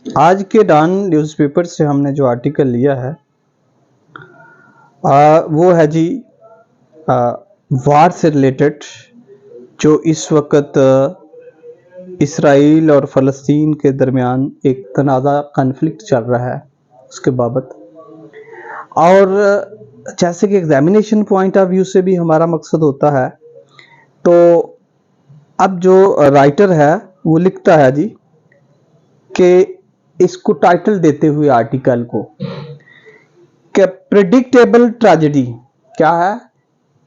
आज के don newspaper से हमने जो आर्टिकल लिया है वो है जी वार से रिलेटेड, जो इस वक्त इसराइल और फ़लस्तीन के दरमियान एक तनाज़ा कन्फ्लिक्ट चल रहा है उसके बाबत। और जैसे कि एग्जामिनेशन पॉइंट ऑफ व्यू से भी हमारा मकसद होता है, तो अब जो राइटर है वो लिखता है जी कि इसको टाइटल देते हुए आर्टिकल को कि प्रेडिक्टेबल ट्रेजेडी, क्या है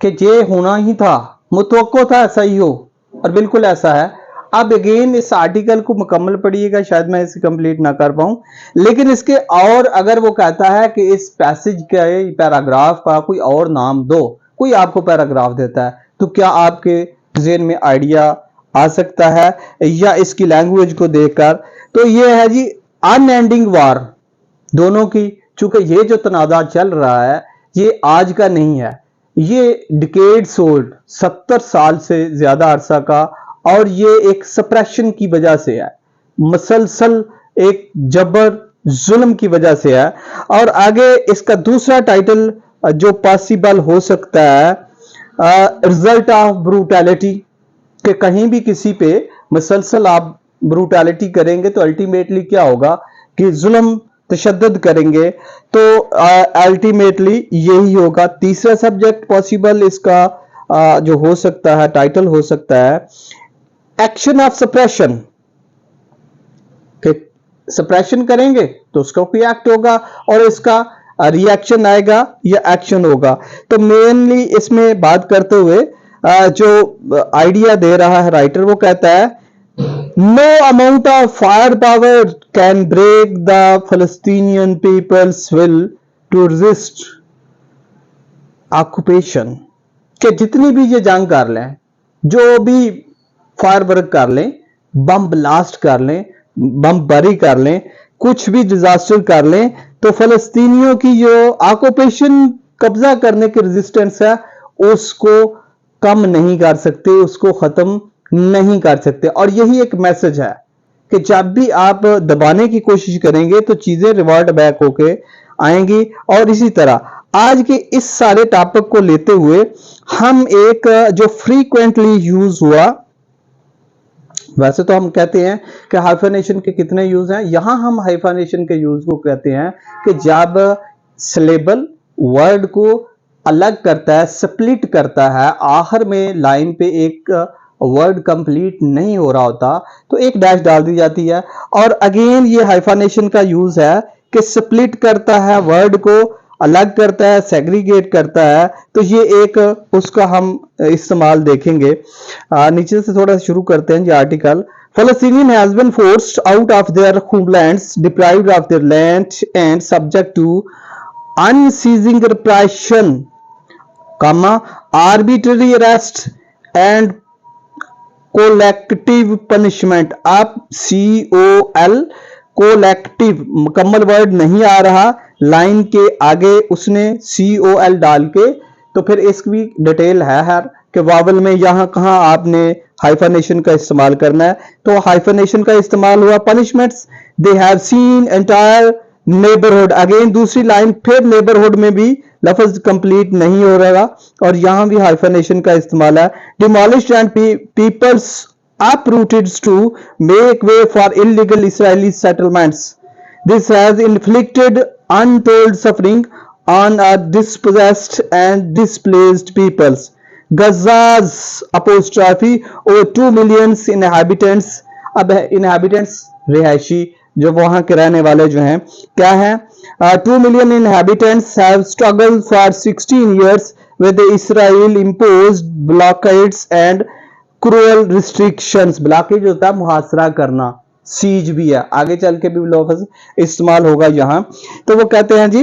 कि ये होना ही था, मुतवक्को था ऐसा ही हो, और बिल्कुल ऐसा है। अब अगेन इस आर्टिकल को मुकम्मल पढ़िएगा, शायद मैं इसे कंप्लीट ना कर पाऊं, लेकिन इसके और अगर वो कहता है कि इस पैसेज के पैराग्राफ का कोई और नाम दो, कोई आपको पैराग्राफ देता है, तो क्या आपके ज़हन में आइडिया आ सकता है या इसकी लैंग्वेज को देखकर? तो ये है जी अनएंडिंग वार दोनों की। चूंकि ये जो तनाज़ा चल रहा है ये आज का नहीं है, ये डिकेड्स ओल्ड, 70 साल से ज्यादा अरसा का, और ये एक सप्रेशन की वजह से है, मसलसल एक जबर जुल्म की वजह से है। और आगे इसका दूसरा टाइटल जो पॉसिबल हो सकता है, रिजल्ट ऑफ ब्रूटैलिटी, कि कहीं भी किसी पे मसलसल आप ब्रूटैलिटी करेंगे तो अल्टीमेटली क्या होगा कि जुल्म तशद्दुद करेंगे, तो अल्टीमेटली यही होगा। तीसरा सब्जेक्ट पॉसिबल इसका जो हो सकता है, टाइटल हो सकता है एक्शन ऑफ सप्रेशन, कि सप्रेशन करेंगे तो उसका कोई एक्ट होगा और इसका रिएक्शन आएगा या एक्शन होगा। तो मेनली इसमें बात करते हुए जो आइडिया दे रहा है राइटर, वो कहता है no amount of firepower can break the Palestinian people's will to resist occupation, कि जितनी भी ये जंग कर लें, जो भी फायर वर्क कर लें, बम ब्लास्ट कर लें, बम बरी कर लें, कुछ भी डिजास्टर कर लें, तो फलस्तीनियों की जो ऑक्यूपेशन कब्जा करने की रेजिस्टेंस है उसको कम नहीं कर सकते, उसको खत्म नहीं कर सकते। और यही एक मैसेज है कि जब भी आप दबाने की कोशिश करेंगे तो चीजें रिवर्ट बैक होके आएंगी। और इसी तरह आज के इस सारे टॉपिक को लेते हुए हम एक जो फ्रीक्वेंटली यूज हुआ, वैसे तो हम कहते हैं कि हाइफनेशन के कितने यूज हैं, यहां हम हाइफनेशन के यूज को कहते हैं कि जब सिलेबल वर्ड को अलग करता है, स्प्लिट करता है, आखिर में लाइन पे एक वर्ड कंप्लीट नहीं हो रहा होता तो एक डैश डाल दी जाती है। और अगेन ये हाइफनेशन का यूज है कि स्प्लिट करता है, वर्ड को अलग करता है, सेग्रीगेट करता है। तो ये एक उसका हम इस्तेमाल देखेंगे। नीचे से थोड़ा शुरू करते हैं ये article. Palestinian has been forced out of their homelands, deprived of their land and subject to unceasing repression, arbitrary arrest and collective punishment. आप COL कोलेक्टिव मुकम्मल वर्ड नहीं आ रहा, लाइन के आगे उसने COL डाल के, तो फिर इसकी डिटेल है कि वावल में यहां कहां आपने हाइफनेशन का इस्तेमाल करना है। तो हाइफनेशन का इस्तेमाल हुआ। Punishments, they have seen entire neighbourhood, again दूसरी लाइन फिर नेबरहुड में भी लफ्ज कंप्लीट नहीं हो रहा और यहां भी हाइफनेशन का इस्तेमाल है। Demolished and peoples uprooted to make way for illegal Israeli settlements. This has inflicted untold suffering on our dispossessed and displaced peoples. Gaza's apostrophe over 2 million inhabitants, अब inhabitants रिहायशी जो वहां के रहने वाले जो हैं क्या है, 2 million inhabitants have struggled for 16 years with the Israel imposed blockades and cruel restrictions. Blockage होता है मुहासरा करना, सीज भी है, आगे चल के भी लफ्ज इस्तेमाल होगा यहां। तो वो कहते हैं जी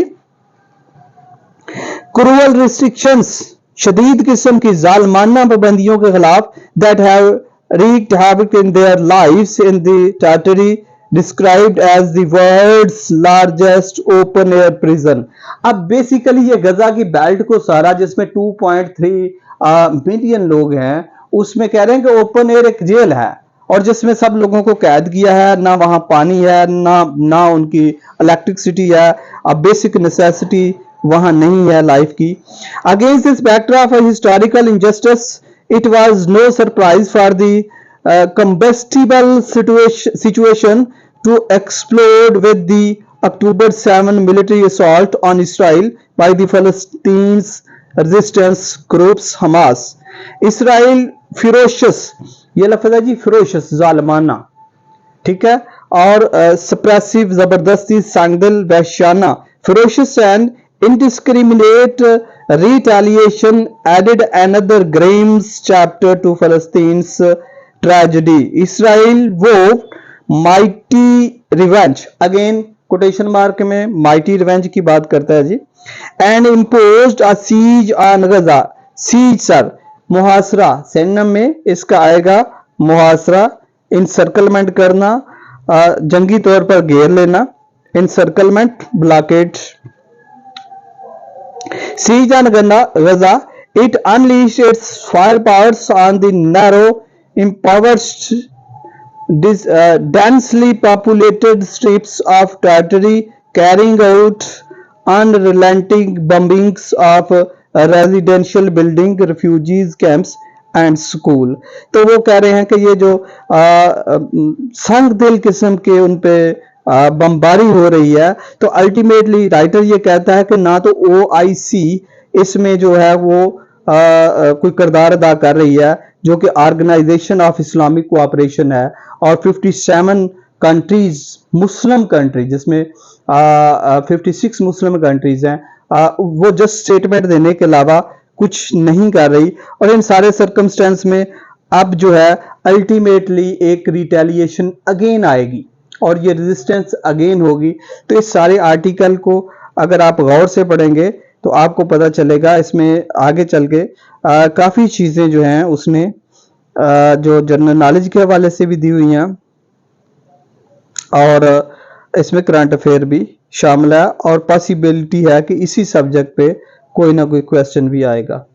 क्रूअल रिस्ट्रिक्शंस, शदीद किस्म की जालमाना पाबंदियों के खिलाफ, that have wreaked havoc in their lives in the territory described as the world's largest open air prison। अब बेसिकली ये गजा की बेल्ट को सारा, जिसमें 2.3 मिलियन लोग हैं, उसमें कह रहे हैं कि ओपन एयर एक जेल है और जिसमें सब लोगों को कैद किया है, ना वहां पानी है, ना उनकी इलेक्ट्रिसिटी है, अब बेसिक नेसेसिटी वहां नहीं है लाइफ की। Against this backdrop of historical injustice, it was no surprise for the combustible situation to explode with the October 7 military assault on Israel by the Palestinian resistance groups Hamas. Israel ferocious, ये लफ्ज है जी फिरोशस, जालमाना, ठीक है, और suppressive, जबरदस्ती, सांगदिल, वहशाना, ferocious and indiscriminate retaliation added another grim chapter to Palestine's tragedy. Israel vowed mighty revenge, again quotation mark में mighty revenge की बात करता है जी, and imposed a siege on Gaza. siege सर मुहासरा, सैन्य में इसका आएगा मुहासरा, इंसर्कलमेंट करना, जंगी तौर पर घेर लेना, इंसर्कलमेंट, blockade. siege on Gaza, it unleashed its firepowers on the narrow, impoverished, densely populated strips of territory, carrying out unrelenting bombings of residential building, refugees camps and school. तो वो कह रहे हैं कि ये जो संग दिल किस्म के उन पे बमबारी हो रही है, तो अल्टीमेटली राइटर ये कहता है कि ना तो OIC इसमें जो है वो कोई किरदार अदा कर रही है, जो कि ऑर्गेनाइजेशन ऑफ इस्लामिक कोऑपरेशन है, और 57 कंट्रीज, मुस्लिम कंट्री, जिसमें 56 मुस्लिम कंट्रीज हैं, वो जस्ट स्टेटमेंट देने के अलावा कुछ नहीं कर रही। और इन सारे सर्कमस्टेंस में अब जो है अल्टीमेटली एक रिटेलिएशन अगेन आएगी और ये रेजिस्टेंस अगेन होगी। तो इस सारे आर्टिकल को अगर आप गौर से पढ़ेंगे तो आपको पता चलेगा, इसमें आगे चल के काफ़ी चीज़ें जो हैं उसने जो जनरल नॉलेज के हवाले से भी दी हुई हैं, और इसमें करंट अफेयर भी शामिल है, और पॉसिबिलिटी है कि इसी सब्जेक्ट पे कोई ना कोई क्वेश्चन भी आएगा।